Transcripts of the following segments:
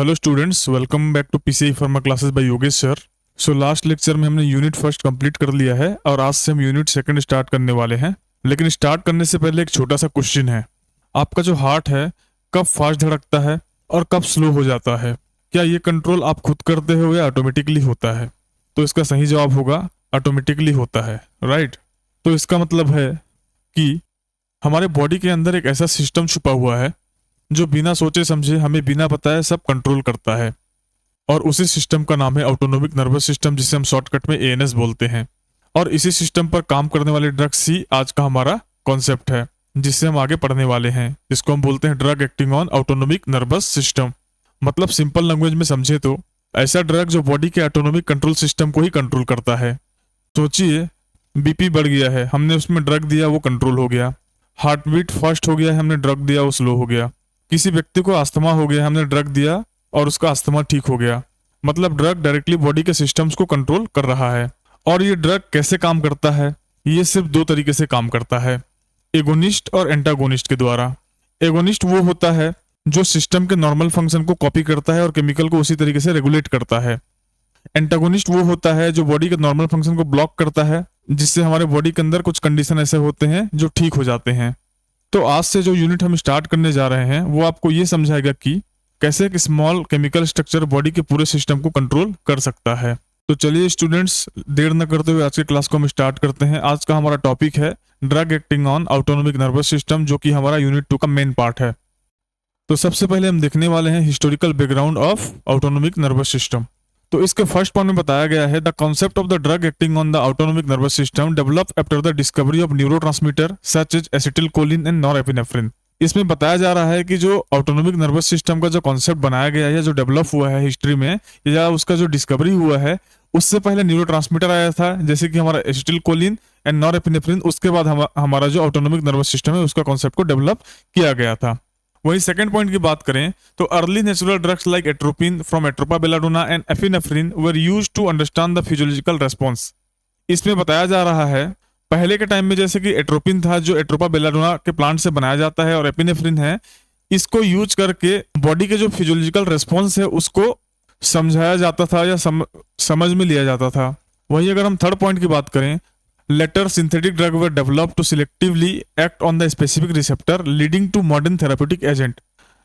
Hello students, welcome back to PCI pharma classes by Yogesh sir. So last lecture में हमने unit first complete कर लिया है और आज से हम यूनिट सेकंड स्टार्ट करने वाले हैं। लेकिन स्टार्ट करने से पहले एक छोटा सा क्वेश्चन है। आपका जो हार्ट है कब फास्ट धड़कता है और कब स्लो हो जाता है? क्या ये कंट्रोल आप खुद करते हो या ऑटोमेटिकली होता है? तो इसका सही जवाब होगा ऑटोमेटिकली होता है, राइट। तो इसका मतलब है कि हमारे बॉडी के अंदर एक ऐसा सिस्टम छुपा हुआ है जो बिना सोचे समझे हमें बिना बताए सब कंट्रोल करता है, और उसी सिस्टम का नाम है ऑटोनोमिक नर्वस सिस्टम, जिसे हम शॉर्टकट में एएनएस बोलते हैं। और इसी सिस्टम पर काम करने वाले ड्रग्स ही आज का हमारा कॉन्सेप्ट है, जिससे हम आगे पढ़ने वाले हैं, जिसको हम बोलते हैं drug acting on autonomic nervous system. मतलब सिंपल लैंग्वेज में समझे तो ऐसा ड्रग जो बॉडी के ऑटोनोमिक कंट्रोल सिस्टम को ही कंट्रोल करता है। सोचिए, बीपी बढ़ गया है, हमने उसमें ड्रग दिया, वो कंट्रोल हो गया। हार्ट बीट फास्ट हो गया है, हमने ड्रग दिया, वो स्लो हो गया। किसी व्यक्ति को अस्थमा हो गया, हमने ड्रग दिया और उसका अस्थमा ठीक हो गया। मतलब ड्रग डायरेक्टली बॉडी के सिस्टम्स को कंट्रोल कर रहा है। और ये ड्रग कैसे काम करता है? ये सिर्फ दो तरीके से काम करता है, एगोनिस्ट और एंटागोनिस्ट के द्वारा। एगोनिस्ट वो होता है जो सिस्टम के नॉर्मल फंक्शन को कॉपी करता है और केमिकल को उसी तरीके से रेगुलेट करता है। एंटागोनिस्ट वो होता है जो बॉडी के नॉर्मल फंक्शन को ब्लॉक करता है, जिससे हमारे बॉडी के अंदर कुछ कंडीशन ऐसे होते हैं जो ठीक हो जाते हैं। तो आज से जो यूनिट हम स्टार्ट करने जा रहे हैं वो आपको ये समझाएगा कि कैसे एक स्मॉल केमिकल स्ट्रक्चर बॉडी के पूरे सिस्टम को कंट्रोल कर सकता है। तो चलिए स्टूडेंट्स, देर न करते हुए आज के क्लास को हम स्टार्ट करते हैं। आज का हमारा टॉपिक है drug acting on autonomic nervous system, जो कि हमारा यूनिट 2 का मेन पार्ट है। तो सबसे पहले हम देखने वाले हैं historical background of autonomic nervous system. तो इसके फर्स्ट पॉइंट में बताया गया है the concept of the drug acting on the autonomic nervous system develop after the discovery of neurotransmitter such as acetylcholine and norepinephrine. इसमें बताया जा रहा है कि जो ऑटोनोमिक नर्वस सिस्टम का जो कॉन्सेप्ट बनाया गया है, जो डेवलप हुआ है हिस्ट्री में, या उसका जो डिस्कवरी हुआ है, उससे पहले न्यूरोट्रांसमीटर आया था जैसे कि हमारा एसिटिलकोलिन एंड नॉरएपिनेफ्रिन। उसके बाद हमारा जो ऑटोनोमिक नर्वस सिस्टम है उसका कॉन्सेप्ट को डेवलप किया गया था। वही सेकंड पॉइंट की बात करें तो early natural drugs like atropine from atropa belladonna and epinephrine were used to understand the physiological response. इसमें बताया जा रहा है पहले के टाइम में जैसे कि एट्रोपिन था जो एट्रोपा बेलाडोना के प्लांट से बनाया जाता है, और एपिनेफ्रिन है, इसको यूज करके बॉडी के जो फिजियोलॉजिकल रेस्पॉन्स है उसको समझाया जाता था या समझ में लिया जाता था। वही अगर हम थर्ड पॉइंट की बात करें, later synthetic drug were developed to selectively act on the specific receptor leading to modern therapeutic agent।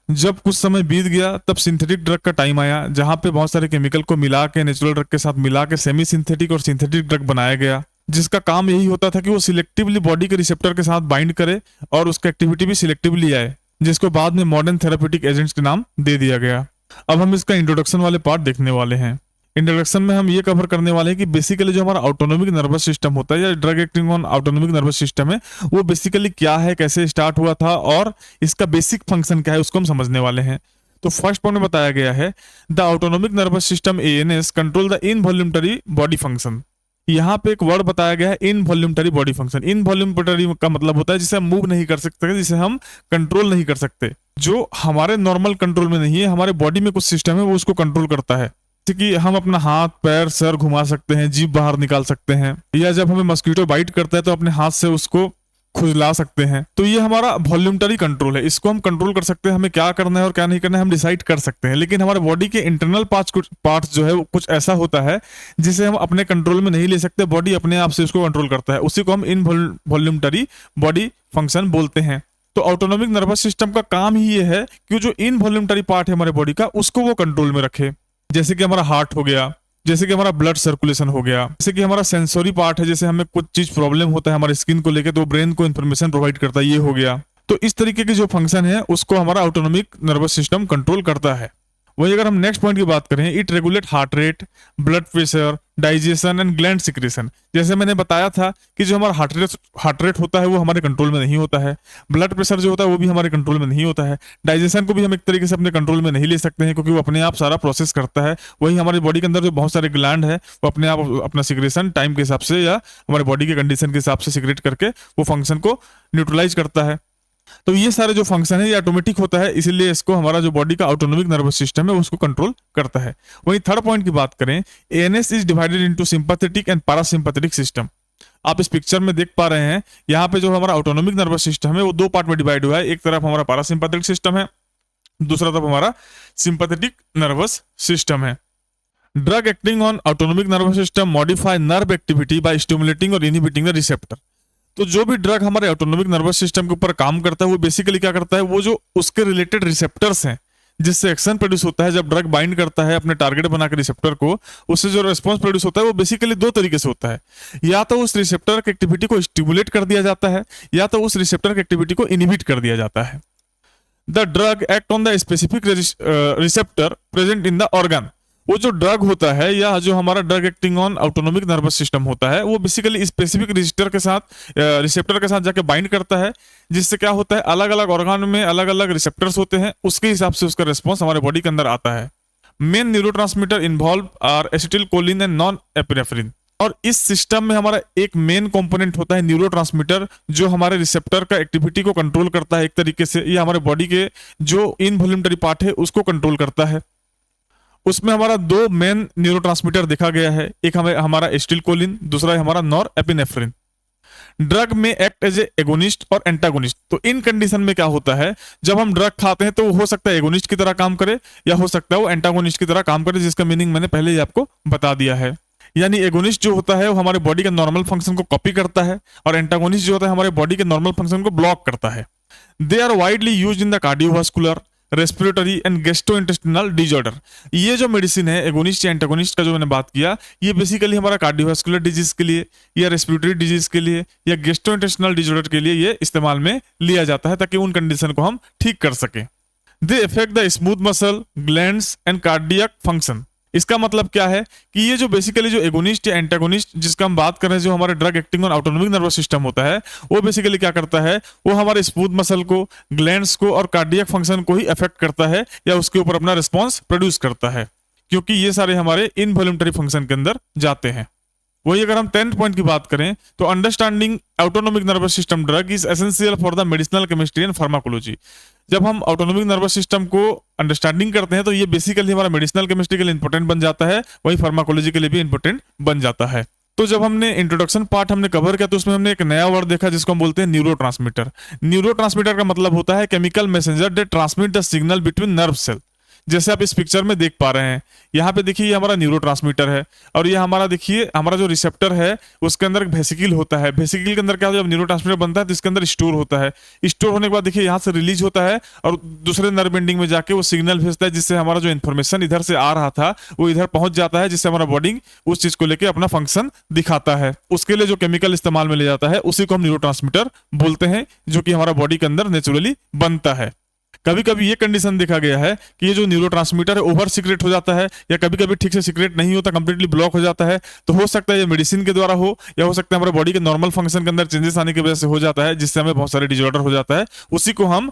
जब कुछ समय बीत गया तब सिंथेटिक ड्रग का टाइम आया, जहां पे बहुत सारे केमिकल को मिला के नेचुरल ड्रग के साथ मिला के सेमी सिंथेटिक और सिंथेटिक ड्रग बनाया गया, जिसका काम यही होता था कि वो सिलेक्टिवली बॉडी के रिसेप्टर के साथ बाइंड करे और उसका एक्टिविटी भी सिलेक्टिवली आए, जिसको बाद में मॉडर्न थेरापेटिक एजेंट्स के नाम दे दिया गया। अब हम इसका इंट्रोडक्शन वाले पार्ट देखने वाले हैं। इंट्रोडक्शन में हम ये कवर करने वाले हैं कि बेसिकली जो हमारा ऑटोनोमिक नर्वस सिस्टम होता है या drug acting on autonomic nervous system है, वो बेसिकली क्या है, कैसे स्टार्ट हुआ था और इसका बेसिक फंक्शन क्या है, उसको हम समझने वाले हैं। तो फर्स्ट पॉइंट में बताया गया है the autonomic nervous system ANS control the involuntary body function. यहाँ पे एक वर्ड बताया गया है इनवॉल्यूंटरी बॉडी फंक्शन। इनवॉल्यूंटरी का मतलब होता है जिसे हम मूव नहीं कर सकते, जिसे हम कंट्रोल नहीं कर सकते, जो हमारे नॉर्मल कंट्रोल में नहीं है। हमारे बॉडी में कुछ सिस्टम है वो उसको कंट्रोल करता है, कि हम अपना हाथ, पैर, सर घुमा सकते हैं, जीभ बाहर निकाल सकते हैं, या जब हमें मस्कीटो बाइट करता है तो अपने हाथ से उसको खुजला सकते हैं। तो ये हमारा वॉल्यूंटरी कंट्रोल है, इसको हम कंट्रोल कर सकते हैं। हमें क्या करना है और क्या नहीं करना है हम डिसाइड कर सकते हैं। लेकिन हमारे बॉडी के इंटरनल पार्ट्स जो है वो कुछ ऐसा होता है जिसे हम अपने कंट्रोल में नहीं ले सकते, बॉडी अपने आप से उसको कंट्रोल करता है। उसी को हम इनवॉल्यूंटरी बॉडी फंक्शन बोलते हैं। तो ऑटोनोमिक नर्वस सिस्टम का काम ही ये है कि जो इनवॉल्यूंटरी पार्ट है हमारे बॉडी का, उसको वो कंट्रोल में रखे। जैसे कि हमारा हार्ट हो गया, जैसे कि हमारा ब्लड सर्कुलेशन हो गया, जैसे कि हमारा सेंसरी पार्ट है, जैसे हमें कुछ चीज प्रॉब्लम होता है हमारे स्किन को लेके तो ब्रेन को इंफॉर्मेशन प्रोवाइड करता है, ये हो गया। तो इस तरीके के जो फंक्शन है उसको हमारा ऑटोनोमिक नर्वस सिस्टम कंट्रोल करता है। वही अगर हम नेक्स्ट पॉइंट की बात करें, it regulate heart rate, blood pressure, digestion and gland secretion. जैसे मैंने बताया था कि जो हमारा हार्ट रेट होता है वो हमारे कंट्रोल में नहीं होता है, ब्लड प्रेशर जो होता है वो भी हमारे कंट्रोल में नहीं होता है, डाइजेशन को भी हम एक तरीके से अपने कंट्रोल में नहीं ले सकते हैं क्योंकि वो अपने आप सारा प्रोसेस करता है। वही हमारी बॉडी के अंदर जो बहुत सारे ग्लैंड है वो अपने आप अपना सिक्रेशन टाइम के हिसाब से या हमारे बॉडी के कंडीशन के हिसाब से सिक्रेट करके वो फंक्शन को न्यूट्रलाइज करता है। तो ये सारे जो फंक्शन है ये ऑटोमेटिक होता है, इसीलिए इसको हमारा जो बॉडी का ऑटोनोमिक नर्वस सिस्टम है उसको कंट्रोल करता है। वहीं थर्ड पॉइंट की बात करें, ANS is divided into sympathetic and parasympathetic system. आप इस पिक्चर में देख पा रहे हैं, यहाँ पे जो हमारा ऑटोनोमिक नर्वस सिस्टम है वो दो पार्ट में डिवाइड हुआ है। एक तरफ हमारा पैरासिम्पैथेटिक सिस्टम है दूसरा तरफ हमारा सिंपैथेटिक नर्वस सिस्टम है। Drug acting on autonomic nervous system modify nerve activity by stimulating और इनहिबिटिंग द रिसेप्टर। तो जो भी ड्रग हमारे ऑटोनोमिक नर्वस सिस्टम के ऊपर काम करता है वो बेसिकली क्या करता है, वो जो उसके रिलेटेड रिसेप्टर्स हैं जिससे एक्शन प्रोड्यूस होता है, जब ड्रग बाइंड करता है अपने टारगेट बनाकर रिसेप्टर को, उससे जो रिस्पॉन्स प्रोड्यूस होता है वो बेसिकली दो तरीके से होता है। या तो उस रिसेप्टर की एक्टिविटी को स्टिमुलेट कर दिया जाता है, या तो उस रिसेप्टर की एक्टिविटी को इनहिबिट कर दिया जाता है। The drug act on the specific receptor present in the organ. वो जो ड्रग होता है या जो हमारा drug acting on autonomic nervous system होता है वो बेसिकली स्पेसिफिक रिसेप्टर के साथ जाके बाइंड करता है, जिससे क्या होता है अलग अलग ऑर्गन में अलग अलग रिसेप्टर्स होते हैं, उसके हिसाब से उसका रिस्पॉन्स हमारे बॉडी के अंदर आता है। Main neurotransmitter involve are acetylcholine and non epinephrine. और इस सिस्टम में हमारा एक मेन कंपोनेंट होता है न्यूरोट्रांसमीटर, जो हमारे रिसेप्टर का एक्टिविटी को कंट्रोल करता है एक तरीके से, ये हमारे बॉडी के जो इनवॉल्यूंटरी पार्ट है उसको कंट्रोल करता है। उसमें हमारा दो मेन न्यूरोट्रांसमीटर देखा गया है, एक हमारा एसिटिलकोलिन, दूसरा है हमारा नॉर एपिनेफ्रिन। ड्रग में एक्ट एज ए एगोनिस्ट और एंटागोनिस्ट। तो इन कंडीशन में क्या होता है, जब हम ड्रग खाते हैं तो वो हो सकता है एगोनिस्ट की तरह काम करे या हो सकता है वो एंटागोनिस्ट की तरह काम करे, जिसका मीनिंग मैंने पहले ही आपको बता दिया है। यानी एगोनिस्ट जो होता है वो हमारे बॉडी के नॉर्मल फंक्शन को कॉपी करता है और एंटागोनिस्ट जो होता है हमारे बॉडी के नॉर्मल फंक्शन को ब्लॉक करता है। They are widely used in the cardiovascular, respiratory and gastrointestinal disorder. ये जो मेडिसिन है एगोनिस्ट या एंटागोनिस्ट का जो मैंने बात किया, ये बेसिकली हमारा कार्डियोवास्कुलर डिजीज के लिए या रेस्पिरेटरी डिजीज के लिए या गैस्ट्रोइंटेस्टिनल डिजॉर्डर के लिए ये इस्तेमाल में लिया जाता है ताकि उन कंडीशन को हम ठीक कर सकें। They affect the smooth muscle, glands and cardiac function. इसका मतलब क्या है कि ये जो बेसिकली जो एगोनिस्ट या एंटागोनिस्ट जिसका हम बात कर रहे हैं, जो हमारे drug acting on autonomic nervous system होता है, वो बेसिकली क्या करता है, वो हमारे स्मूथ मसल को, ग्लैंड्स को और कार्डियक फंक्शन को ही अफेक्ट करता है या उसके ऊपर अपना रिस्पॉन्स प्रोड्यूस करता है, क्योंकि ये सारे हमारे इनवॉल्यूंटरी फंक्शन के अंदर जाते हैं। वही अगर हम 10th पॉइंट की बात करें तो understanding autonomic nervous system drug is essential for the medicinal chemistry and pharmacology. जब हम ऑटोनोमिक नर्वस सिस्टम को अंडरस्टैंडिंग करते हैं तो ये बेसिकली हमारा मेडिसिनल केमिस्ट्री के लिए इंपॉर्टेंट बन जाता है, वही फार्माकोलॉजी के लिए भी इंपॉर्टेंट बन जाता है। तो जब हमने इंट्रोडक्शन पार्ट हमने कवर किया तो उसमें हमने एक नया वर्ड देखा जिसको हम बोलते हैं न्यूरोट्रांसमीटर। न्यूरोट्रांसमीटर का मतलब होता है chemical messenger that transmit the signal between nerve cell. जैसे आप इस पिक्चर में देख पा रहे हैं, यहाँ पे देखिए ये हमारा न्यूरोट्रांसमीटर है और ये हमारा देखिए हमारा जो रिसेप्टर है उसके अंदर एक वेसिकल होता है। वेसिकल के अंदर क्या होता है, जब न्यूरोट्रांसमीटर बनता है तो इसके अंदर स्टोर होता है। स्टोर होने के बाद देखिए यहाँ से रिलीज होता है और दूसरे नर्व एंडिंग में जाके वो सिग्नल भेजता है, जिससे हमारा जो इन्फॉर्मेशन इधर से आ रहा था वो इधर पहुंच जाता है, जिससे हमारा बॉडी उस चीज को लेकर अपना फंक्शन दिखाता है। उसके लिए जो केमिकल इस्तेमाल में ले जाता है उसी को हम न्यूरोट्रांसमीटर बोलते हैं, जो कि हमारा बॉडी के अंदर नेचुरली बनता है। कभी कभी ये कंडीशन देखा गया है कि ये जो न्यूरोट्रांसमीटर है ओवर सीक्रेट हो जाता है या कभी कभी ठीक से सीक्रेट नहीं होता, कंप्लीटली ब्लॉक हो जाता है। तो हो सकता है ये मेडिसिन के द्वारा हो या हो सकता है हमारे बॉडी के नॉर्मल फंक्शन के अंदर चेंजेस आने की वजह से हो जाता है, जिससे हमें बहुत सारे डिसऑर्डर हो जाता है। उसी को हम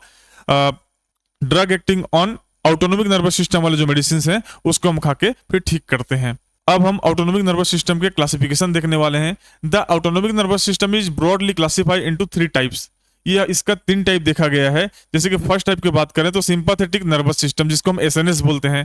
drug acting on autonomic nervous system वाले जो मेडिसिन हैं उसको हम खा के फिर ठीक करते हैं। अब हम ऑटोनोमिक नर्वस सिस्टम के क्लासिफिकेशन देखने वाले हैं। The autonomic nervous system is broadly classified into 3 types. ये इसका 3 टाइप देखा गया है। जैसे कि फर्स्ट टाइप की बात करें तो सिंपैथेटिक नर्वस सिस्टम, जिसको हम एसएनएस बोलते हैं।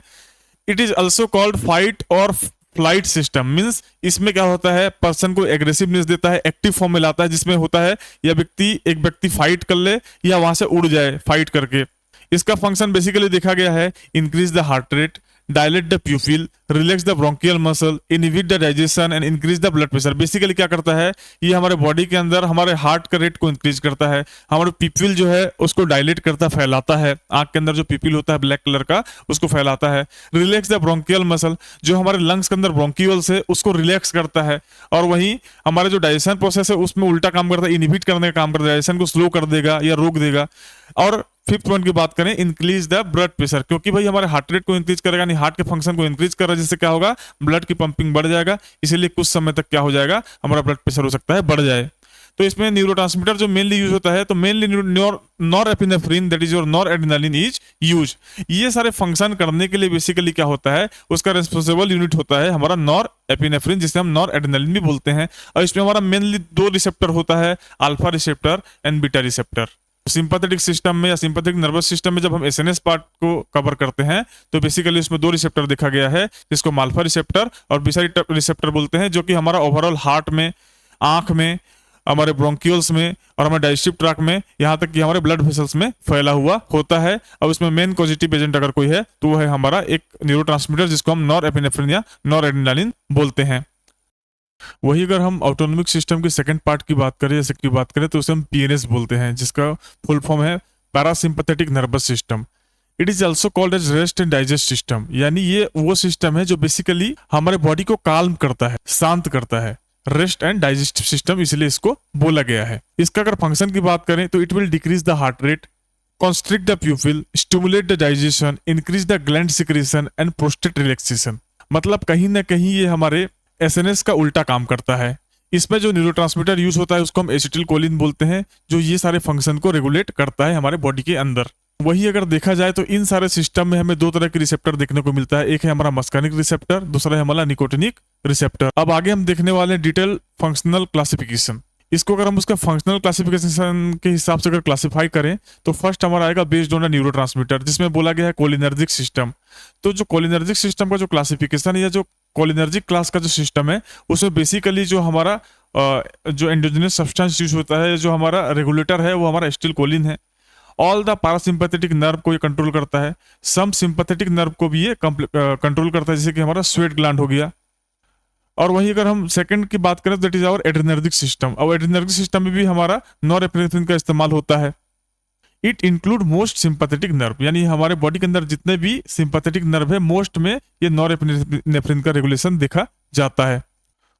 It is also called fight और फ्लाइट सिस्टम। मींस इसमें क्या होता है, पर्सन को एग्रेसिवनेस देता है, एक्टिव फॉर्म में लाता है, जिसमें होता है या एक व्यक्ति फाइट कर ले या वहां से उड़ जाए फाइट करके। इसका फंक्शन बेसिकली देखा गया है increase the heart rate, dilate the प्यूपिल, relax the bronchial muscle, inhibit the digestion and increase the blood pressure. Basically क्या करता है, ये हमारे बॉडी के अंदर हमारे हार्ट का रेट को इंक्रीज करता है, हमारे प्यूपिल जो है उसको डायलेट करता है, फैलाता है। आंख के अंदर जो प्यूपिल होता है ब्लैक कलर का उसको फैलाता है। रिलैक्स द ब्रोंकियल मसल, जो हमारे लंग्स के अंदर ब्रोंक्यूल्स है उसको रिलैक्स करता है। और वहीं हमारे जो डाइजेशन प्रोसेस है उसमें उल्टा काम करता है, इनहिबिट करने का काम करता है, डाइजेशन को स्लो कर देगा या रोक देगा। और 5th पॉइंट की बात करें, इंक्रीज द ब्लड प्रेशर, क्योंकि भाई हमारे हार्ट रेट को इंक्रीज करेगा, यानी हार्ट के फंक्शन को इंक्रीज कर रहा है, जिससे क्या होगा, ब्लड की पंपिंग बढ़ जाएगा। इसीलिए कुछ समय तक क्या हो जाएगा, हमारा ब्लड प्रेशर हो सकता है बढ़ जाए। तो इसमें न्यूरोट्रांसमीटर जो मेनली यूज होता है, तो mainly norepinephrine that is your noradrenaline is use. ये सारे फंक्शन करने के लिए बेसिकली क्या होता है, उसका रिस्पॉन्सिबल यूनिट होता है हमारा नॉरएपिनेफ्रिन, जिसे हम नॉरएड्रेनालिन भी बोलते हैं। और इसमें हमारा मेनली 2 रिसेप्टर होता है, alpha receptor and beta receptor. Sympathetic system में या सिंपैथेटिक नर्वस सिस्टम में जब हम एसएनएस पार्ट को कवर करते हैं तो बेसिकली उसमें 2 रिसेप्टर देखा गया है, जिसको अल्फा रिसेप्टर और बीटा रिसेप्टर बोलते हैं, जो कि हमारा ओवरऑल हार्ट में, आंख में हमारे ब्रोंकियोल्स में और हमारे डाइजेस्टिव ट्रैक्ट में, यहाँ तक कि हमारे ब्लड वेसल्स में फैला हुआ होता है। अब इसमें मेन पॉजिटिव एजेंट अगर कोई है तो वो है हमारा एक न्यूरोट्रांसमीटर जिसको हम नॉरएपिनेफ्रिन या नॉरएड्रेनालिन बोलते हैं। वही अगर हम ऑटोनॉमिक सिस्टम के सेकंड पार्ट की बात करें, जैसे की बात करें, तो उसे हम पीएनएस बोलते हैं, जिसका फुल फॉर्म है parasympathetic nervous system. It is also called as rest and digest system, यानी ये वो सिस्टम है जो बेसिकली हमारे बॉडी को काल्म करता है, शांत करता है। रेस्ट एंड डाइजेस्टिव सिस्टम इसलिए इसको बोला गया है। इसका अगर फंक्शन की बात करें तो it will decrease the heart rate, constrict the pupil, stimulate the digestion, increase the gland secretion and prostate relaxation। मतलब कहीं ना कहीं ये हमारे एसएनएस का उल्टा काम करता है। इसमें जो न्यूरोट्रांसमीटर यूज होता है उसको हम एसिटिलकोलिन बोलते हैं, जो ये सारे फंक्शन को रेगुलेट करता है हमारे बॉडी के अंदर। वही अगर देखा जाए तो इन सारे सिस्टम में हमें दो तरह के रिसेप्टर देखने को मिलता है। एक है हमारा मस्कार्निक रिसेप्टर, दूसरा है हमारा निकोटिनिक रिसेप्टर। अब आगे हम देखने वाले हैं डिटेल फंक्शनल क्लासिफिकेशन। इसको अगर हम उसका फंक्शनल क्लासिफिकेशन के हिसाब से अगर क्लासिफाई करें तो फर्स्ट हमारा आएगा बेस्ड ऑन न्यूरोट्रांसमीटर, जिसमें बोला गया है कोलिनर्जिक सिस्टम। तो जो कोलिनर्जिक सिस्टम का जो क्लासिफिकेशन या जो कोलिनर्जिक क्लास का जो सिस्टम है, उसमें बेसिकली जो हमारा जो एंडोजेनस सब्सटेंस यूज होता है, जो हमारा रेगुलेटर है, वो हमारा एसिटिलकोलिन है। ऑल द पैरासिम्पैथेटिक नर्व को ये कंट्रोल करता है, सम सिंपैथेटिक नर्व को भी ये कंट्रोल करता है, जैसे कि हमारा स्वेट ग्लैंड हो गया। और वही अगर हम सेकंड की बात करें, that is our adrenergic system. और एड्रेनर्जिक सिस्टम में भी हमारा नॉरएपिनेफ्रिन का इस्तेमाल होता है। It include most sympathetic nerve, यानी हमारे बॉडी के अंदर जितने भी सिंपैथेटिक नर्व है, मोस्ट में ये नॉरएपिनेफ्रिन का रेगुलेशन देखा जाता है।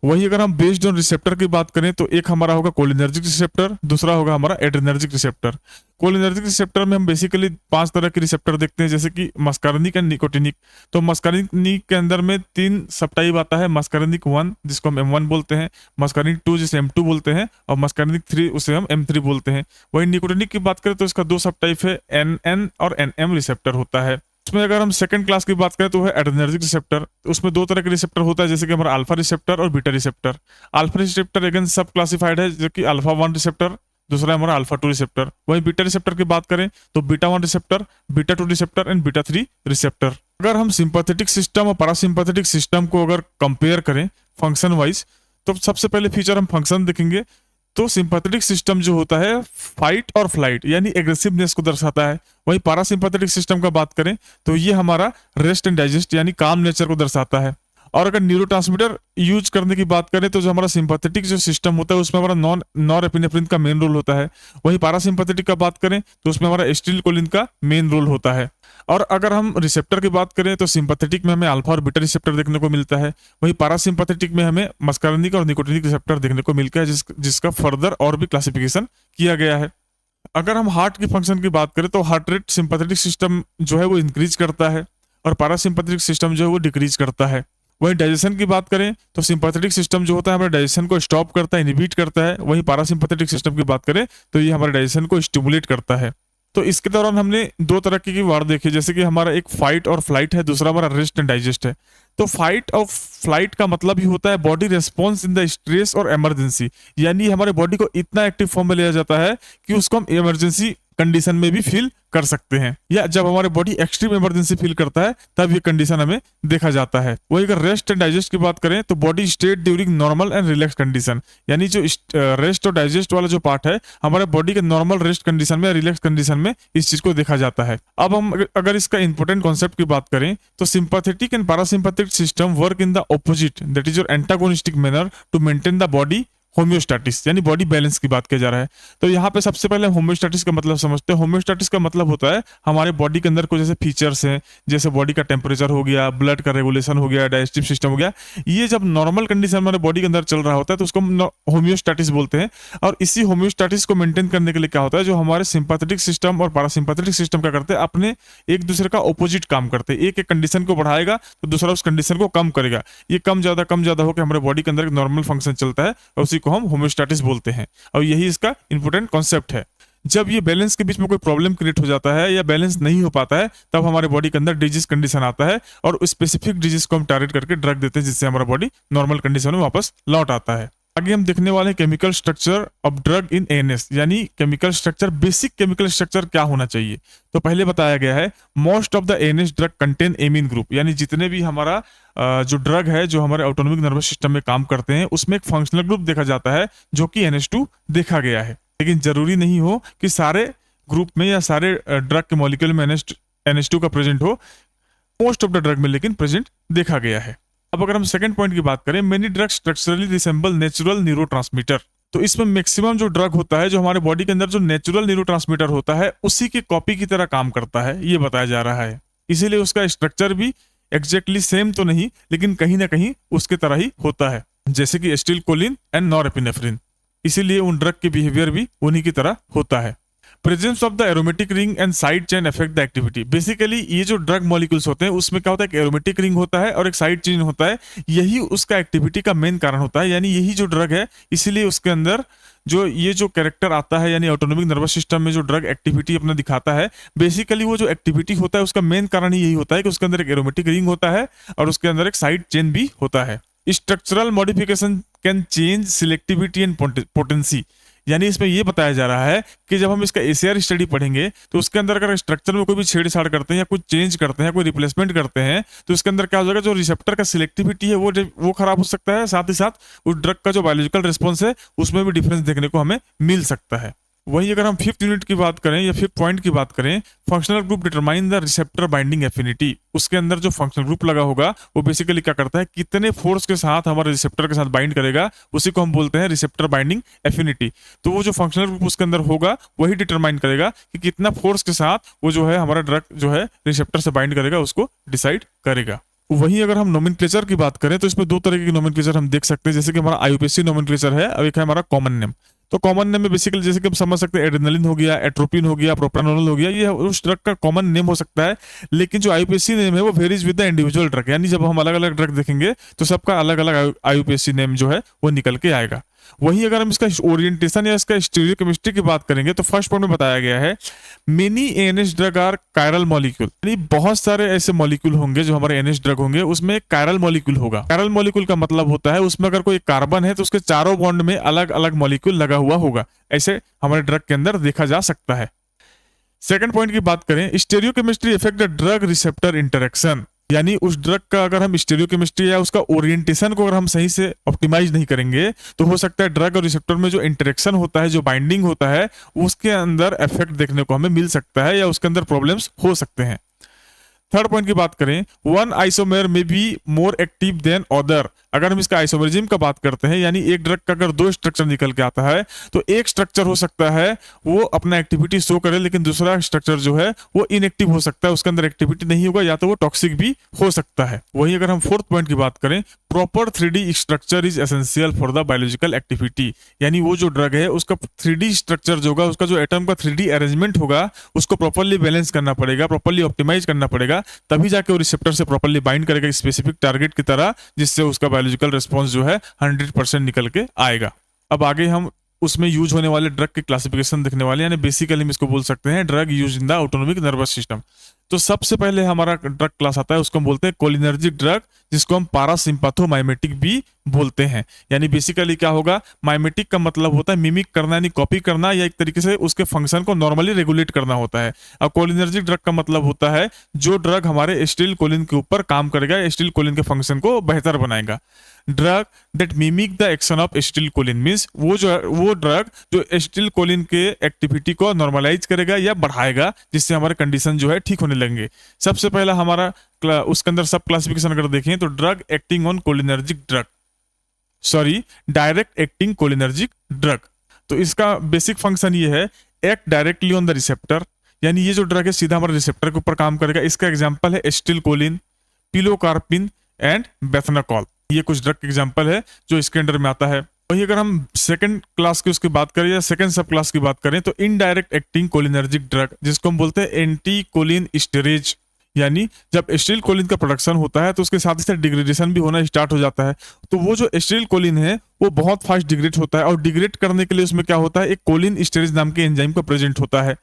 वही अगर हम बेस्ड ऑन रिसेप्टर की बात करें तो एक हमारा होगा कोलिनर्जिक रिसेप्टर, दूसरा होगा हमारा एड्रेनर्जिक रिसेप्टर। कोलिनर्जिक रिसेप्टर में हम बेसिकली 5 तरह के रिसेप्टर देखते हैं, जैसे कि मस्कार्निक एंड निकोटिनिक। तो मस्कार्निक के अंदर में 3 सबटाइप आता है। मस्कार्निक 1 जिसको हम M1 बोलते हैं, मस्कार्निक 2 जिसे M2 बोलते हैं, और मस्कार्निक 3 उसे हम M3 बोलते हैं। वही निकोटिनिक की बात करें तो इसका 2 सबटाइप है, NN और NM रिसेप्टर होता है। उसमें अगर हम सेकंड क्लास की बात करें तो है एड्रेनर्जिक रिसेप्टर। उसमें 2 तरह के रिसेप्टर होता है, जैसे कि हमारा अल्फा रिसेप्टर और beta receptor. Alpha receptor again सब क्लासिफाइड है, जो कि अल्फा 1 रिसेप्टर, दूसरा है हमारा अल्फा 2 रिसेप्टर। वहीं बीटा रिसेप्टर की बात करें तो beta 1 receptor, beta 2 receptor and beta 3 receptor. अगर हम सिंपैथेटिक सिस्टम और पैरासिम्पैथेटिक सिस्टम को अगर कंपेयर करें फंक्शन वाइज, तो सबसे पहले फीचर हम फंक्शन देखेंगे। तो सिंपैथेटिक सिस्टम जो होता है फाइट और फ्लाइट यानी एग्रेसिवनेस को दर्शाता है। वहीं पैरासिम्पैथेटिक सिस्टम का बात करें तो ये हमारा रेस्ट एंड डाइजेस्ट यानी काम नेचर को दर्शाता है। और अगर न्यूरोट्रांसमीटर यूज करने की बात करें तो जो हमारा सिंपैथेटिक जो सिस्टम होता है उसमें हमारा नॉरएपिनेफ्रिन का मेन रोल होता है। वहीं पैरासिम्पैथेटिक का बात करें तो उसमें हमारा एसिटिलकोलिन का मेन रोल होता है। और अगर हम रिसेप्टर की बात करें तो सिंपैथेटिक में हमें अल्फा और बीटा रिसेप्टर देखने को मिलता है। वहीं पैरासिम्पैथेटिक में हमें मस्कार्निक और निकोटिनिक रिसेप्टर देखने को मिलता है, जिसका फर्दर और भी क्लासिफिकेशन किया गया है। अगर हम हार्ट की फंक्शन की बात करें तो हार्ट रेट सिंपैथेटिक सिस्टम जो है वो इंक्रीज करता है और पैरासिम्पैथेटिक सिस्टम जो है वो डिक्रीज करता है। वहीं डाइजेशन की बात करें तो सिंपैथेटिक सिस्टम जो होता है हमारे डाइजेशन को स्टॉप करता है, इनहिबिट करता है। वहीं पैरासिम्पैथेटिक सिस्टम की बात करें तो ये हमारे डाइजेशन को स्टिमुलेट करता है। तो इसके दौरान हमने 2 तरह की वर्ड देखे, जैसे कि हमारा एक फाइट और फ्लाइट है, दूसरा हमारा रेस्ट एंड डाइजेस्ट है। तो फाइट और फ्लाइट का मतलब ही होता है body response in the stress और इमरजेंसी, यानी हमारे बॉडी को इतना एक्टिव फॉर्म में लिया जाता है कि उसको हम इमरजेंसी कंडीशन में भी फील कर सकते हैं, या जब हमारे बॉडी एक्सट्रीम इमरजेंसी फील करता है तब ये कंडीशन हमें देखा जाता है। वही अगर रेस्ट एंड डाइजेस्ट की बात करें तो body state during normal and relax condition, यानी जो रेस्ट और डाइजेस्ट वाला जो पार्ट है हमारे बॉडी के नॉर्मल रेस्ट कंडीशन में, रिलैक्स कंडीशन में इस चीज को देखा जाता है। अब हम अगर इसका इंपॉर्टेंट कॉन्सेप्ट की बात करें तो sympathetic and parasympathetic system work in the opposite, that is your antagonistic manner to maintain the body homeostasis, यानी बॉडी बैलेंस की बात किया जा रहा है। तो यहाँ पे सबसे पहले होम्योस्टैटिस का मतलब समझते हैं। होम्योस्टैटिस का मतलब होता है हमारे बॉडी के अंदर कुछ ऐसे फीचर्स हैं, जैसे बॉडी का टेम्परेचर हो गया, ब्लड का रेगुलेशन हो गया, डाइजेस्टिव सिस्टम हो गया। ये जब नॉर्मल कंडीशन हमारे बॉडी के अंदर चल रहा होता है तो उसको हम होम्योस्टैटिस बोलते हैं। और इसी होम्योस्टैटिस को मेंटेन करने के लिए क्या होता है, जो हमारे सिंपैथेटिक सिस्टम और पैरासिम्पैथेटिक सिस्टम क्या करते हैं, अपने एक दूसरे का ऑपोजिट काम करते हैं। एक कंडीशन को बढ़ाएगा तो दूसरा उस कंडीशन को कम करेगा। ये कम ज्यादा होकर हमारे बॉडी के अंदर एक नॉर्मल फंक्शन चलता है और उसी को हम होम्योस्टैटिस बोलते हैं। और यही इसका इंपॉर्टेंट कॉन्सेप्ट है। जब ये बैलेंस के बीच में कोई प्रॉब्लम क्रिएट हो जाता है या बैलेंस नहीं हो पाता है, तब हमारे बॉडी के अंदर डिजीज कंडीशन आता है और स्पेसिफिक डिजीज को हम टारगेट करके ड्रग देते हैं, जिससे हमारा बॉडी नॉर्मल कंडीशन में वापस लौट आता है। आगे हम देखने वाले हैं chemical structure of drug in ANS, यानी chemical structure, basic chemical structure क्या होना चाहिए। तो पहले बताया गया है most of the ANS drug contain amine group, यानी जितने भी हमारा जो ड्रग है जो हमारे ऑटोनोमिक नर्वस सिस्टम में काम करते हैं उसमें एक फंक्शनल ग्रुप देखा जाता है जो कि NH2 देखा गया है। लेकिन जरूरी नहीं हो कि सारे ग्रुप में या सारे ड्रग के मॉलिक्यूल में NH2 का प्रेजेंट हो, मोस्ट ऑफ द ड्रग में लेकिन प्रेजेंट देखा गया है। अब अगर हम सेकंड पॉइंट की बात करें, many drug structurally resemble natural neurotransmitter, तो इसमें मैक्सिमम जो ड्रग होता है जो हमारे बॉडी के अंदर जो नेचुरल न्यूरोट्रांसमीटर होता है उसी की कॉपी की तरह काम करता है, ये बताया जा रहा है। इसीलिए उसका स्ट्रक्चर भी एग्जैक्टली सेम तो नहीं लेकिन कहीं ना कहीं उसके तरह ही होता है, जैसे कि एसिटिलकोलिन एंड नॉरएपिनेफ्रिन। इसीलिए उन ड्रग के बिहेवियर भी उन्हीं की तरह होता है। Presence of the aromatic ring and side chain affect the activity, basically ये जो ड्रग मॉलिक्यूल्स होते हैं उसमें क्या होता है, एक एरोमेटिक रिंग होता है और एक साइड चेन होता है, यही उसका एक्टिविटी का मेन कारण होता है। यानी यही जो ड्रग है इसीलिए उसके अंदर जो ये जो कैरेक्टर आता है, यानी ऑटोनोमिक नर्वस सिस्टम में जो ड्रग एक्टिविटी अपना दिखाता है, बेसिकली वो जो एक्टिविटी होता है उसका मेन कारण ही यही होता है कि उसके अंदर एक एरोमेटिक रिंग होता है और उसके अंदर एक साइड चेन भी होता है। Structural modification can change selectivity and potency, यानी इसमें यह बताया जा रहा है कि जब हम इसका ACR स्टडी पढ़ेंगे तो उसके अंदर अगर स्ट्रक्चर में कोई भी छेड़छाड़ करते हैं या कुछ चेंज करते हैं, कोई रिप्लेसमेंट करते हैं, तो इसके अंदर क्या हो जाएगा, जो रिसेप्टर का सिलेक्टिविटी है वो खराब हो सकता है, साथ ही साथ उस ड्रग का जो बायोलॉजिकल रिस्पॉन्स है उसमें भी डिफरेंस देखने को हमें मिल सकता है। वहीं अगर हम फिफ्थ यूनिट की बात करें या फिफ्थ पॉइंट की बात करें, functional group determine the receptor binding affinity, उसके अंदर जो फंक्शनल ग्रुप लगा होगा वो बेसिकली क्या करता है, कितने फोर्स के साथ हमारे रिसेप्टर के साथ बाइंड करेगा, उसी को हम बोलते हैं रिसेप्टर बाइंडिंग एफिनिटी। तो वो जो फंक्शनल ग्रुप उसके अंदर होगा वही डिटरमाइन करेगा कि कितना फोर्स के साथ वो जो है हमारा ड्रग जो है रिसेप्टर से बाइंड करेगा, उसको डिसाइड करेगा। वहीं अगर हम नोमेनक्लेचर की बात करें तो इसमें दो तरह की नोमेनक्लेचर हम देख सकते हैं, जैसे कि हमारा IUPAC नोमेनक्लेचर है और एक है हमारा कॉमन नेम। तो कॉमन नेम में बेसिकली जैसे कि हम समझ सकते हैं एड्रेनलिन हो गया, एट्रोपिन हो गया, प्रोप्रानोल हो गया, ये उस ड्रग का कॉमन नेम हो सकता है। लेकिन जो IUPAC नेम है वो varies with the individual drug, यानी जब हम अलग अलग ड्रग देखेंगे तो सबका अलग अलग IUPAC नेम जो है वो निकल के आएगा। वहीं अगर हम इसका ओरिएंटेशन या इसका स्टीरियोकेमिस्ट्री की बात करेंगे तो फर्स्ट पॉइंट में बताया गया है many ANH drug are chiral molecule, यानी बहुत सारे ऐसे मॉलिक्यूल होंगे जो हमारे NH ड्रग होंगे उसमें एक कायरल मॉलिक्यूल होगा। कायरल मॉलिक्यूल का मतलब होता है उसमें अगर कोई कार्बन है तो उसके चारों बॉन्ड में अलग अलग मॉलिक्यूल लगा हुआ होगा, ऐसे हमारे ड्रग के अंदर देखा जा सकता है। सेकंड पॉइंट की बात करें, stereochemistry effect the drug receptor interaction, यानी उस ड्रग का अगर हम स्टीरियोकेमिस्ट्री या उसका ओरिएंटेशन को अगर हम सही से ऑप्टिमाइज नहीं करेंगे तो हो सकता है ड्रग और रिसेप्टर में जो इंटरेक्शन होता है, जो बाइंडिंग होता है, उसके अंदर इफेक्ट देखने को हमें मिल सकता है या उसके अंदर प्रॉब्लम्स हो सकते हैं। थर्ड पॉइंट की बात करें, वन आइसोमेर में be more active than other, अगर हम इसका आइसोमेरिज्म का बात करते हैं, यानी एक ड्रग का अगर दो स्ट्रक्चर निकल के आता है तो एक स्ट्रक्चर हो सकता है वो अपना एक्टिविटी शो करे लेकिन दूसरा स्ट्रक्चर जो है वो इनएक्टिव हो सकता है, उसके अंदर एक्टिविटी नहीं होगा या तो वो टॉक्सिक भी हो सकता है। वहीं अगर हम फोर्थ पॉइंट की बात करें, proper 3D structure is essential for the biological activity, यानी वो जो ड्रग है उसका 3D स्ट्रक्चर जो होगा, उसका जो एटम का 3D अरेंजमेंट होगा उसको प्रॉपरली बैलेंस करना पड़ेगा, प्रॉपरली ऑप्टिमाइज करना पड़ेगा, तभी जाके वो रिसेप्टर से प्रॉपरली बाइंड करेगा स्पेसिफिक टारगेट की तरह, जिससे उसका बायोलॉजिकल रिस्पॉन्स जो है 100% निकल के आएगा। अब आगे हम उसमें यूज होने वाले ड्रग के क्लासिफिकेशन देखने वाले, यानी बेसिकली हम इसको बोल सकते हैं drug use in the autonomic nervous system. तो सबसे पहले हमारा ड्रग क्लास आता है उसको हम बोलते हैं कोलिनर्जिक ड्रग, जिसको हम पारासिम्पैथोमाइमेटिक भी बोलते हैं। यानी बेसिकली क्या होगा, माइमेटिक का मतलब होता है मिमिक करना, यानी कॉपी करना या एक तरीके से उसके फंक्शन को नॉर्मली रेगुलेट करना होता है। और कोलिनर्जिक ड्रग का मतलब होता है जो ड्रग हमारे एसिटिलकोलिन के ऊपर काम करेगा, एसिटिलकोलिन के फंक्शन को बेहतर बनाएगा। Drug that mimic the action of acetylcholine means वो ड्रग जो एसिटिलकोलिन के एक्टिविटी को नॉर्मलाइज करेगा या बढ़ाएगा, जिससे हमारे कंडीशन जो है ठीक होने लगेंगे। सबसे पहला हमारा उसके अंदर सब क्लासिफिकेशन अगर देखें तो drug acting on cholinergic drug, sorry direct acting cholinergic drug. तो इसका बेसिक फंक्शन ये है, act directly on the receptor, यानी ये जो ड्रग है सीधा हमारे रिसेप्टर के ऊपर काम करेगा। इसका एग्जांपल है एसिटिलकोलिन, पिलोकार्पिन एंड बेथनाकॉल, ये कुछ ड्रग एग्जांपल है जो इसके अंडर में आता है। वही अगर हम सेकंड क्लास की उसकी बात करें या सेकंड सब क्लास की बात करें तो इनडायरेक्ट एक्टिंग कोलिनर्जिक ड्रग, जिसको हम बोलते हैं एंटी कोलिन स्टेरेज, यानी जब एसिटिलकोलिन का प्रोडक्शन होता है तो उसके साथ ही साथ डिग्रेडेशन भी होना स्टार्ट हो जाता है। तो वो जो एसिटिलकोलिन है वो बहुत फास्ट डिग्रेड होता है और डिग्रेड करने के लिए उसमें क्या होता है, एक कोलिन स्टेरेज नाम के एंजाइम का प्रेजेंट होता है।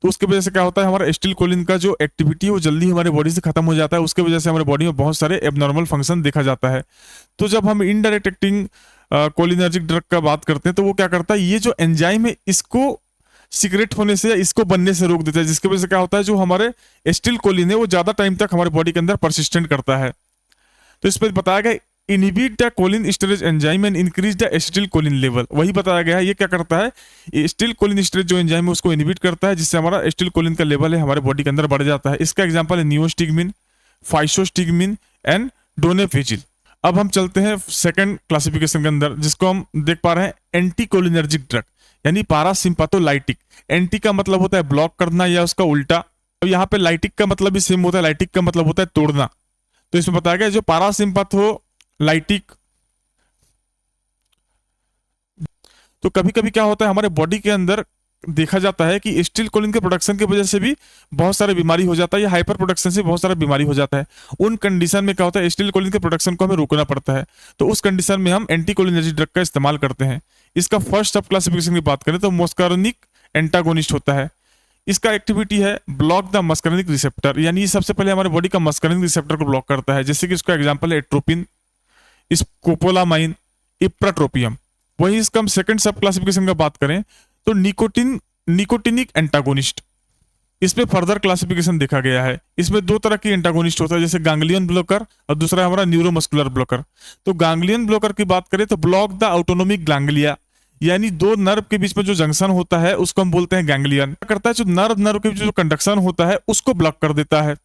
तो उसके वजह से क्या होता है, हमारा एसिटिलकोलिन का जो एक्टिविटी है वो जल्दी हमारे बॉडी से खत्म हो जाता है, उसके वजह से हमारे बॉडी में बहुत सारे एबनॉर्मल फंक्शन देखा जाता है। तो जब हम इनडायरेक्ट एक्टिंग कोलिनर्जिक ड्रग का बात करते हैं, तो वो क्या करता है, ये जो एंजाइम है इसको सिक्रेट होने से या इसको बनने से रोक देता है, जिसकी वजह से क्या होता है, जो हमारे एस्टिल कोलिन है वो ज्यादा टाइम तक हमारे बॉडी के अंदर परसिस्टेंट करता है। तो इस पर बताया गया inhibit the choline storage enzyme and increase the acetyl choline level. वही बताया गया है, ये क्या करता है, एसिटिल कोलिन स्टोरेज जो एंजाइम है उसको इनहिबिट करता है, जिससे हमारा एसिटिल कोलिन का लेवल है हमारे बॉडी के अंदर बढ़ जाता है। इसका एग्जांपल है नियोस्टिग्मिन, फाइसोस्टिग्मिन एंड डोनेफेजिल। अब हम चलते हैं सेकंड क्लासिफिकेशन के अंदर, जिसको हम देख पा रहे हैं एंटीकोलिनर्जिक ड्रग यानी पारासिम्पैथोलाइटिक। एंटी का मतलब होता है ब्लॉक करना या उसका उल्टा, तो यहाँ पे लाइटिक का मतलब भी सेम होता है, लाइटिक का मतलब होता है तोड़ना। तो इसमें बताया गया जो पारासिम्पैथोलाइटिक, तो कभी कभी क्या होता है हमारे बॉडी के अंदर देखा जाता है कि एसिटिल कोलिन के प्रोडक्शन की वजह से भी बहुत सारे बीमारी हो जाता है, या हाइपर प्रोडक्शन से बहुत सारा बीमारी हो जाता है। उन कंडीशन में क्या होता है, एसिटिल कोलिन के प्रोडक्शन को हमें रोकना पड़ता है, तो उस कंडीशन में हम एंटीकोलिनर्जिक ड्रग का इस्तेमाल करते हैं। इसका फर्स्ट सब क्लासिफिकेशन की बात करें तो मस्कार्निक एंटागोनिस्ट होता है। इसका एक्टिविटी है ब्लॉक द मस्कार्निक रिसेप्टर, यानी ये सबसे पहले हमारे बॉडी का मस्कार्निक रिसेप्टर को ब्लॉक करता है, जैसे कि इसका एग्जांपल है एट्रोपिन, स्कोपोलामाइन, इप्राट्रोपियम। वही इसका हम सेकंड सब क्लासिफिकेशन का बात करें तो निकोटिनिक एंटागोनिस्ट। इसमें फर्दर क्लासिफिकेशन देखा गया है। इसमें दो तरह की एंटागोनिस्ट होता है, जैसे गैंग्लियन ब्लॉकर और दूसरा हमारा न्यूरोमस्कुलर ब्लॉकर। तो गैंग्लियन ब्लॉकर की बात करें तो ब्लॉक द ऑटोनोमिक गैंग्लिया, यानी दो नर्व के बीच में जो जंक्शन होता है उसको हम बोलते हैं गैंग्लियन। क्या करता है, जो नर्व के बीच जो कंडक्शन होता है उसको ब्लॉक कर देता है।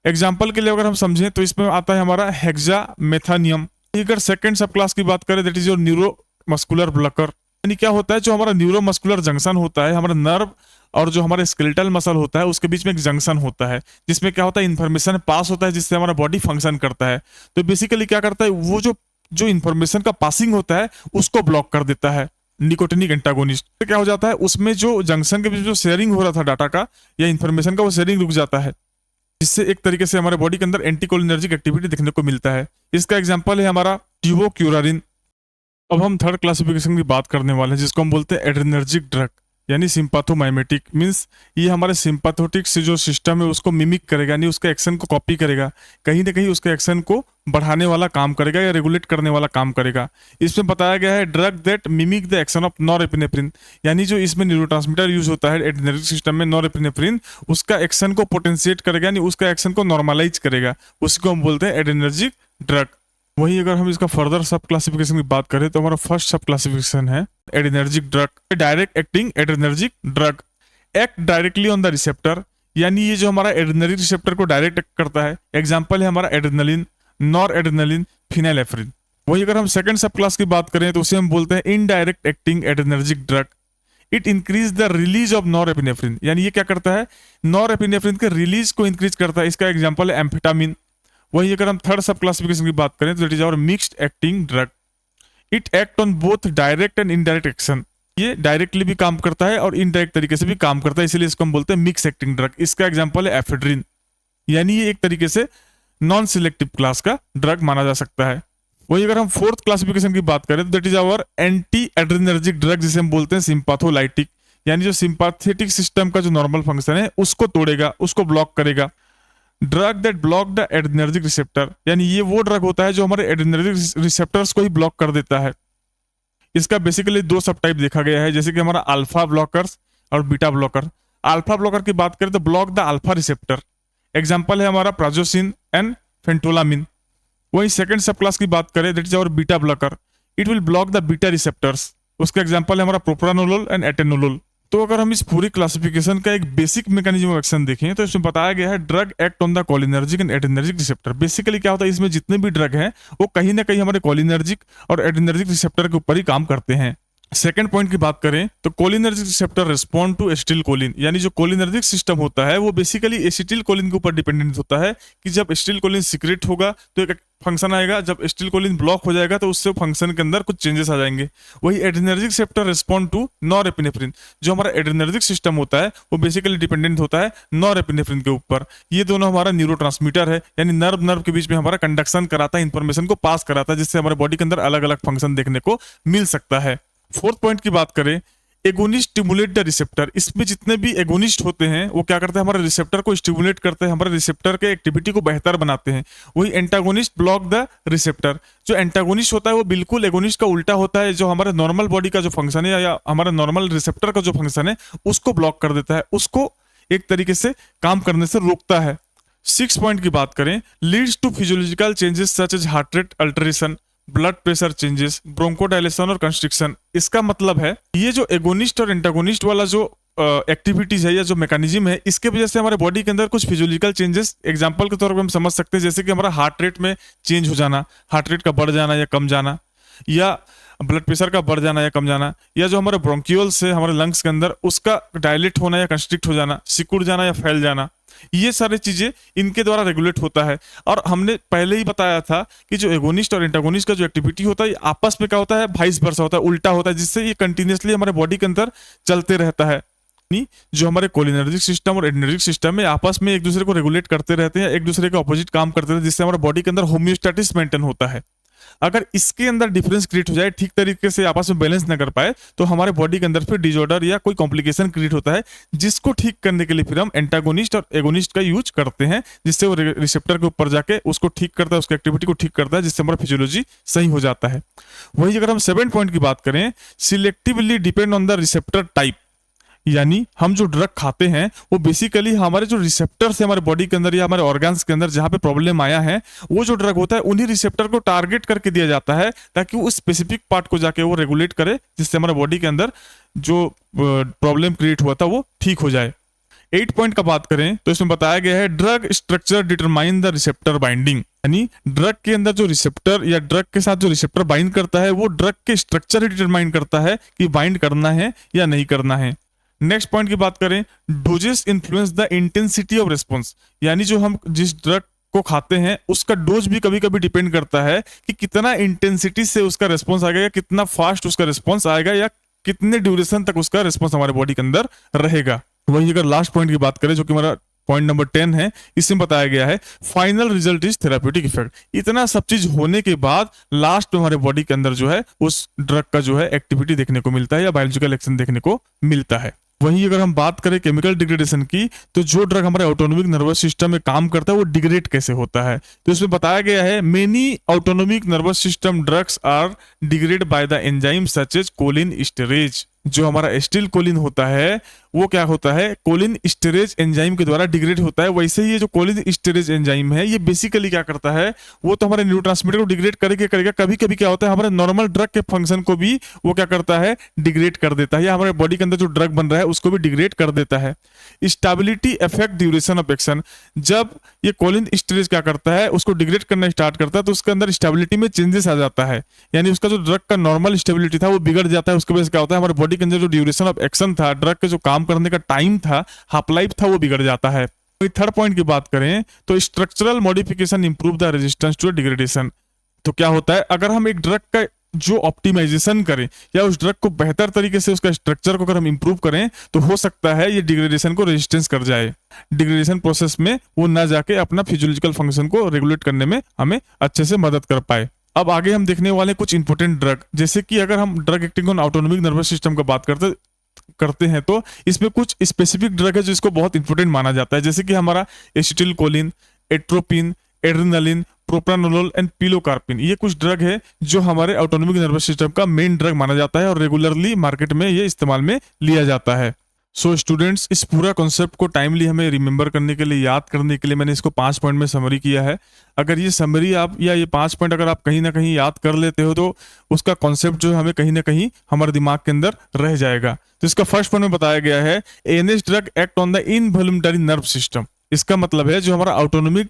एग्जाम्पल के लिए अगर हम समझें तो इसमें आता है हमारा हेक्सामेथानियम। अगर सेकंड सब क्लास की बात करें that is your neuromuscular blocker, यानी क्या होता है, जो हमारा न्यूरोमस्कुलर जंक्शन होता है, हमारा नर्व और जो हमारा स्केलेटल मसल होता है उसके बीच में एक जंक्शन होता है, जिसमें क्या होता है इन्फॉर्मेशन पास होता है, जिससे हमारा बॉडी फंक्शन करता है। तो बेसिकली क्या करता है, वो जो इन्फॉर्मेशन का पासिंग होता है उसको ब्लॉक कर देता है निकोटिनिक एंटागोनिस्ट। तो क्या हो जाता है, उसमें जो जंक्शन के बीच जो शेयरिंग हो रहा था डाटा का या इन्फॉर्मेशन का, वो शेयरिंग रुक जाता है, जिससे एक तरीके से हमारे बॉडी के अंदर एंटीकोलिनर्जिक एक्टिविटी देखने को मिलता है। इसका एग्जाम्पल है हमारा ट्यूबोक्यूरारिन। अब हम थर्ड क्लासिफिकेशन की बात करने वाले हैं, जिसको हम बोलते हैं एड्रेनर्जिक ड्रग यानी सिंपैथोमाइमेटिक। मींस ये हमारे सिंपैथोटिक से जो सिस्टम है उसको मिमिक करेगा, यानी उसके एक्शन को कॉपी करेगा, कहीं ना कहीं उसके एक्शन को बढ़ाने वाला काम करेगा या रेगुलेट करने वाला काम करेगा। इसमें बताया गया है drug that mimic the action of norepinephrine, यानी जो इसमें न्यूरोट्रांसमीटर यूज होता है एड्रेनर्जिक सिस्टम में नॉरएपिनेफ्रिन, उसका एक्शन को पोटेंशिएट करेगा, यानी उसका एक्शन को नॉर्मलाइज करेगा, उसको हम बोलते हैं एड्रेनर्जिक ड्रग। वही अगर हम इसका फर्दर सब क्लासिफिकेशन की बात करें तो हमारा फर्स्ट सब क्लासिफिकेशन है adrenergic drug. Direct acting adrenergic drug act directly on the receptor, यानी ये जो हमारा एड्रेनर्जिक रिसेप्टर को डायरेक्ट एक्ट करता है। एग्जांपल है हमारा एड्रेनलिन, नॉर एड्रेनलिन, फिनाइलेफ्रिन। वही अगर हम सेकंड सब क्लास की बात करें तो उसे हम बोलते हैं indirect acting adrenergic drug. It increase the release of norepinephrine, यानी ये क्या करता है, नॉरएपिनेफ्रिन के रिलीज को इंक्रीज करता है। इसका एग्जांपल है एम्फेटामिन। वही अगर हम थर्ड सब क्लासिफिकेशन की बात करें तो it is our mixed acting drug. It act on both direct and indirect action, ये डायरेक्टली भी काम करता है और इनडायरेक्ट तरीके से भी काम करता है, इसलिए इसको हम बोलते हैं मिक्स एक्टिंग ड्रग। इसका एग्जांपल है एफेड्रिन, यानी ये एक तरीके से नॉन सिलेक्टिव क्लास का ड्रग माना जा सकता है। वही अगर हम फोर्थ क्लासिफिकेशन की बात करें तो that is our anti adrenergic drug, जिसे हम बोलते हैं सिंपैथोलाइटिक, यानी जो सिंपैथेटिक सिस्टम का जो नॉर्मल फंक्शन है उसको तोड़ेगा, उसको ब्लॉक करेगा। Drug that block the adrenergic receptor, यानी ये वो ड्रग होता है जो हमारे एड्रेनर्जिक रिसेप्टर्स को ही ब्लॉक कर देता है। इसका बेसिकली दो सब टाइप देखा गया है, जैसे कि हमारा अल्फा ब्लॉकर्स और बीटा ब्लॉकर। अल्फा ब्लॉकर की बात करें तो block the alpha receptor, example है हमारा प्राजोसिन एंड फेंटोलामिन। वही सेकंड सब क्लास की बात करें that is our beta blocker, it will block the beta receptors. उसका एग्जांपल है हमारा प्रोप्रानोलोल एंड एटेनोलोल। तो अगर हम इस पूरी क्लासिफिकेशन का एक बेसिक मैकेनिज्म ऑफ एक्शन देखें तो इसमें बताया गया है drug act on the cholinergic and adrenergic receptor. Basically क्या होता है, इसमें जितने भी ड्रग हैं वो कहीं ना कहीं हमारे कोलिनर्जिक और एड्रेनर्जिक रिसेप्टर के ऊपर ही काम करते हैं। सेकंड पॉइंट की बात करें तो cholinergic receptor respond to acetyl choline, यानी जो कोलिनर्जिक सिस्टम होता है वो बेसिकली एसिटिल कोलिन के ऊपर डिपेंडेंट होता है कि जब एसिटिल कोलिन सीक्रेट होगा तो एक फंक्शन आएगा, जब एसिटिल कोलिन ब्लॉक हो जाएगा तो उससे फंक्शन के अंदर कुछ चेंजेस आ जाएंगे। वही adrenergic receptor respond to norepinephrine, जो हमारा एड्रेनर्जिक सिस्टम होता है वो बेसिकली डिपेंडेंट होता है नॉरएपिनेफ्रिन के ऊपर। ये दोनों हमारा न्यूरोट्रांसमीटर है, यानी नर्व के बीच में हमारा कंडक्शन कराता है, इंफॉर्मेशन को पास कराता है, जिससे हमारे बॉडी के अंदर अलग अलग फंक्शन देखने को मिल सकता है। फोर्थ पॉइंट की बात करें, एगोनिस्ट स्टिमुलेट द रिसेप्टर, इसमें जितने भी एगोनिस्ट होते हैं वो क्या करते हैं, हमारे रिसेप्टर को स्टिमुलेट करते हैं, हमारे रिसेप्टर के एक्टिविटी को बेहतर बनाते हैं। वही एंटागोनिस्ट ब्लॉक द रिसेप्टर। जो एंटागोनिस्ट होता है वो बिल्कुल एगोनिस्ट का उल्टा होता है, जो हमारे नॉर्मल बॉडी का जो फंक्शन है या हमारा नॉर्मल रिसेप्टर का जो फंक्शन है उसको ब्लॉक कर देता है, उसको एक तरीके से काम करने से रोकता है। 6 पॉइंट की बात करें, leads to physiological changes such as heart rate alteration, blood pressure changes, bronchodilation और कंस्ट्रिक्शन। इसका मतलब है ये जो एगोनिस्ट और एंटागोनिस्ट वाला जो एक्टिविटीज है या जो मैकेनिज्म है, इसके वजह से हमारे बॉडी के अंदर कुछ फिजियोलॉजिकल चेंजेस एग्जांपल के तौर पर हम समझ सकते हैं, जैसे कि हमारा हार्ट रेट में चेंज हो जाना, हार्ट रेट का बढ़ जाना या कम जाना, या ब्लड प्रेशर का बढ़ जाना या कम जाना, या जो हमारे ब्रोंक्यूल्स है हमारे लंग्स के अंदर उसका डायलेट होना या कंस्ट्रिक्ट हो जाना, सिकुड़ जाना या फैल जाना। ये सारी चीजें इनके द्वारा रेगुलेट होता है। और हमने पहले ही बताया था कि जो एगोनिस्ट और एंटागोनिस्ट का जो एक्टिविटी होता है ये आपस में क्या होता है, वाइस वर्सा होता है, उल्टा होता है, जिससे ये कंटिन्यूसली हमारे बॉडी के अंदर चलते रहता है। जो हमारे कोलिनर्जिक सिस्टम और एड्रेनर्जिक सिस्टम में आपस में एक दूसरे को रेगुलेट करते रहते हैं, एक दूसरे के ऑपोजिट काम करते रहते हैं, जिससे हमारे बॉडी के अंदर होम्योस्टेटिस मेंटेन होता है। अगर इसके अंदर डिफरेंस क्रिएट हो जाए, ठीक तरीके से आपस में बैलेंस ना कर पाए, तो हमारे बॉडी के अंदर फिर डिसऑर्डर या कोई कॉम्प्लिकेशन क्रिएट होता है, जिसको ठीक करने के लिए फिर हम एंटागोनिस्ट और एगोनिस्ट का यूज करते हैं, जिससे वो रिसेप्टर के ऊपर जाके उसको ठीक करता है, उसकी एक्टिविटी को ठीक करता है, जिससे हमारा फिजियोलॉजी सही हो जाता है। वही अगर हम 7 पॉइंट की बात करें, selectively depend on the receptor type, यानी हम जो ड्रग खाते हैं वो बेसिकली हमारे जो रिसेप्टर्स है हमारे बॉडी के अंदर या हमारे ऑर्गन्स के अंदर जहां पे प्रॉब्लम आया है, वो जो ड्रग होता है उन्हीं रिसेप्टर को टारगेट करके दिया जाता है, ताकि वो स्पेसिफिक पार्ट को जाके वो रेगुलेट करे, जिससे हमारे बॉडी के अंदर जो प्रॉब्लम क्रिएट हुआ था वो ठीक हो जाए। 8 पॉइंट का बात करें तो इसमें बताया गया है, drug structure determine the receptor binding, यानी ड्रग के अंदर जो रिसेप्टर या ड्रग के साथ जो रिसेप्टर बाइंड करता है वो ड्रग के स्ट्रक्चर ही डिटरमाइन करता है कि बाइंड करना है या नहीं करना है। नेक्स्ट पॉइंट की बात करें, doses influence the intensity of response, यानी जो हम जिस ड्रग को खाते हैं उसका डोज भी कभी कभी डिपेंड करता है कि कितना इंटेंसिटी से उसका रिस्पॉन्स आएगा, या कितना फास्ट उसका रिस्पॉन्स आएगा, या कितने ड्यूरेशन तक उसका रिस्पॉन्स हमारे बॉडी के अंदर रहेगा। वही अगर लास्ट पॉइंट की बात करें जो कि हमारा पॉइंट नंबर 10 है, इसमें बताया गया है, final result is therapeutic effect. इतना सब चीज होने के बाद लास्ट में हमारे बॉडी के अंदर जो है उस ड्रग का जो है एक्टिविटी देखने को मिलता है या बायोलॉजिकल एक्शन देखने को मिलता है। वहीं अगर हम बात करें केमिकल डिग्रेडेशन की, तो जो ड्रग हमारे ऑटोनोमिक नर्वस सिस्टम में काम करता है वो डिग्रेड कैसे होता है, तो इसमें बताया गया है, many autonomic nervous system drugs are degrade by the enzyme such as cholinesterase. जो हमारा एस्टिल कोलिन होता है वो क्या होता है, कोलिन स्टेरेज एंजाइम के द्वारा डिग्रेड होता है। वैसे ही ये जो कोलिन स्टेरेज एंजाइम है ये बेसिकली क्या करता है, वो तो हमारे न्यूरोट्रांसमीटर को डिग्रेड करेगा, कभी कभी क्या होता है हमारे नॉर्मल ड्रग के फंक्शन को भी वो क्या करता है, डिग्रेड कर देता है, या हमारे बॉडी के अंदर जो ड्रग बन रहा है उसको भी डिग्रेड कर देता है। Stability effect duration of action, जब ये कोलिन स्टेरेज क्या करता है, उसको डिग्रेड करना स्टार्ट करता है, तो उसके अंदर स्टेबिलिटी में चेंजेस आ जाता है, यानी उसका जो ड्रग का नॉर्मल स्टेबिलिटी था वो बिगड़ जाता है। उसकी वजह से क्या होता है, हमारे बॉडी के अंदर जो ड्यूरेशन ऑफ एक्शन था, ड्रग के जो काम करने का टाइम था, हाफ लाइफ था, वो बिगड़ जाता है। थर्ड पॉइंट की बात करें तो structural modification improve the resistance to degradation. तो क्या होता है, अगर हम एक ड्रग का जो ऑप्टिमाइजेशन करें या उस ड्रग को बेहतर तरीके से उसका स्ट्रक्चर को अगर हम इंप्रूव करें, तो हो सकता है ये डिग्रेडेशन को रेजिस्टेंस कर जाए, डिग्रेडेशन प्रोसेस में वो ना जाके अपना फिजियोलॉजिकल फंक्शन को रेगुलेट करने में हमें अच्छे से मदद कर पाए। अब आगे हम देखने वाले कुछ इंपोर्टेंट ड्रग, जैसे कि अगर हम drug acting on autonomic nervous system का बात करते हैं तो इसमें कुछ स्पेसिफिक ड्रग है जिसको बहुत इंपॉर्टेंट माना जाता है, जैसे कि हमारा acetyl choline, atropine, adrenaline, propranolol and pilocarpine. ये कुछ ड्रग है जो हमारे ऑटोनोमिक नर्वस सिस्टम का मेन ड्रग माना जाता है और रेगुलरली मार्केट में ये इस्तेमाल में लिया जाता है। सो स्टूडेंट्स, इस पूरा कॉन्सेप्ट को टाइमली हमें रिमेंबर करने के लिए, याद करने के लिए मैंने इसको 5 पॉइंट में समरी किया है। अगर ये समरी आप या ये 5 पॉइंट अगर आप कहीं ना कहीं याद कर लेते हो तो उसका कॉन्सेप्ट जो है हमें कहीं ना कहीं हमारे दिमाग के अंदर रह जाएगा। तो इसका फर्स्ट पॉइंट में बताया गया है, ANS drug act on the involuntary nerve system. इसका मतलब है जो हमारा ऑटोनोमिक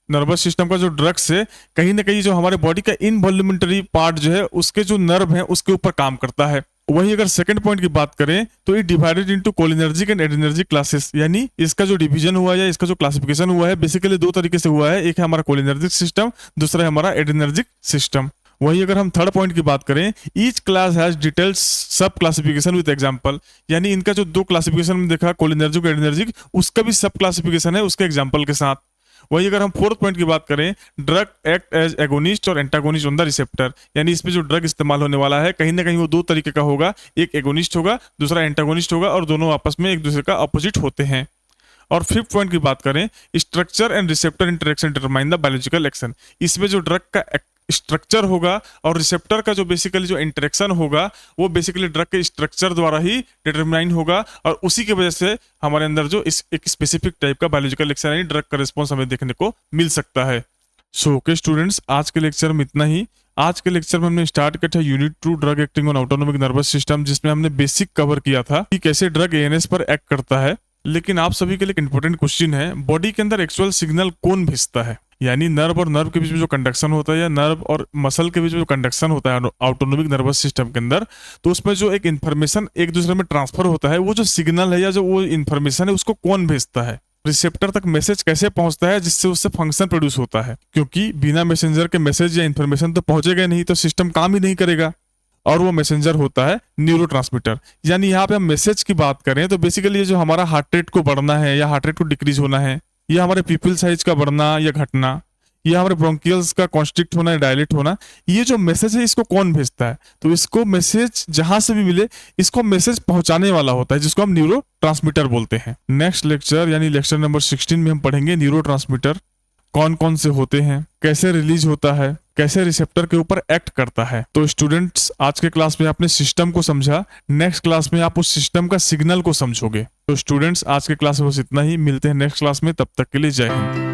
नर्वस सिस्टम का जो ड्रग्स है कहीं ना कहीं जो हमारे बॉडी का इनवॉल्यूंटरी पार्ट जो है उसके जो नर्व है उसके ऊपर काम करता है। वहीं अगर सेकंड पॉइंट की बात करें तो it divided into cholinergic and adrenergic classes, यानी इसका जो डिवीजन हुआ है या इसका जो क्लासिफिकेशन हुआ है बेसिकली 2 तरीके से हुआ है, एक है हमारा कोलिनर्जिक सिस्टम, दूसरा है हमारा एड्रेनर्जिक सिस्टम। वहीं अगर हम थर्ड पॉइंट की बात करें, ईच क्लास हैज डिटेल्ड सब क्लासिफिकेशन विद एग्जांपल, यानी इनका जो 2 क्लासिफिकेशन में देखा कोलिनर्जिक एड्रेनर्जिक, उसका भी सब क्लासिफिकेशन है उसके एग्जांपल के साथ। वही अगर हम फोर्थ पॉइंट की बात करें, ड्रग एक्ट एज एगोनिस्ट और एंटागोनिस्ट ऑन द रिसेप्टर, यानी इसमें जो ड्रग इस्तेमाल होने वाला है कहीं ना कहीं वो दो तरीके का होगा, एक एगोनिस्ट होगा, दूसरा एंटागोनिस्ट होगा, और दोनों आपस में एक दूसरे का अपोजिट होते हैं। और फिफ्थ पॉइंट की बात करें, structure and receptor interaction determine the biological action, इसमें जो ड्रग का स्ट्रक्चर होगा और रिसेप्टर का जो बेसिकली जो इंटरेक्शन होगा वो बेसिकली ड्रग के स्ट्रक्चर द्वारा ही डिटरमाइन होगा, और उसी की वजह से हमारे अंदर जो इस एक स्पेसिफिक टाइप का बायोलॉजिकल एक्शन यानी ड्रग का रिस्पॉन्स हमें देखने को मिल सकता है। सो ओके स्टूडेंट्स, आज के लेक्चर में इतना ही। आज के लेक्चर में हमने स्टार्ट किया था unit 2 drug acting on autonomic nervous system, जिसमें हमने बेसिक कवर किया था कि कैसे ड्रग एएनएस पर एक्ट करता है। लेकिन आप सभी के लिए एक इंपॉर्टेंट क्वेश्चन है, बॉडी के अंदर एक्चुअल सिग्नल कौन भेजता है, यानी नर्व और नर्व के बीच में जो कंडक्शन होता है या नर्व और मसल के बीच में जो कंडक्शन होता है ऑटोनोमिक नर्वस सिस्टम के अंदर, तो उसमें जो एक इन्फॉर्मेशन एक दूसरे में ट्रांसफर होता है, वो जो सिग्नल है या जो वो इन्फॉर्मेशन है उसको कौन भेजता है, रिसेप्टर तक मैसेज कैसे पहुंचता है जिससे उससे फंक्शन प्रोड्यूस होता है, क्योंकि बिना मैसेंजर के मैसेज या इन्फॉर्मेशन तो पहुंचेगा नहीं, तो सिस्टम काम ही नहीं करेगा। और वो मैसेंजर होता है न्यूरोट्रांसमीटर। यानी यहाँ पे हम मैसेज की बात करें तो बेसिकली ये जो हमारा हार्ट रेट को बढ़ना है या हार्ट रेट को डिक्रीज होना है, या हमारे पीपल साइज का बढ़ना या घटना, या हमारे ब्रोंकियल्स का कॉन्स्ट्रिक्ट होना या डायलेट होना, ये जो मैसेज है इसको कौन भेजता है, तो इसको मैसेज जहां से भी मिले इसको मैसेज पहुंचाने वाला होता है, जिसको हम न्यूरो ट्रांसमीटर बोलते हैं। नेक्स्ट लेक्चर यानी लेक्चर नंबर 16 में हम पढ़ेंगे न्यूरो ट्रांसमीटर कौन कौन से होते हैं, कैसे रिलीज होता है, कैसे रिसेप्टर के ऊपर एक्ट करता है। तो स्टूडेंट्स, आज के क्लास में आपने सिस्टम को समझा, नेक्स्ट क्लास में आप उस सिस्टम का सिग्नल को समझोगे। तो स्टूडेंट्स, आज के क्लास में बस इतना ही, मिलते हैं नेक्स्ट क्लास में, तब तक के लिए जय हिंद।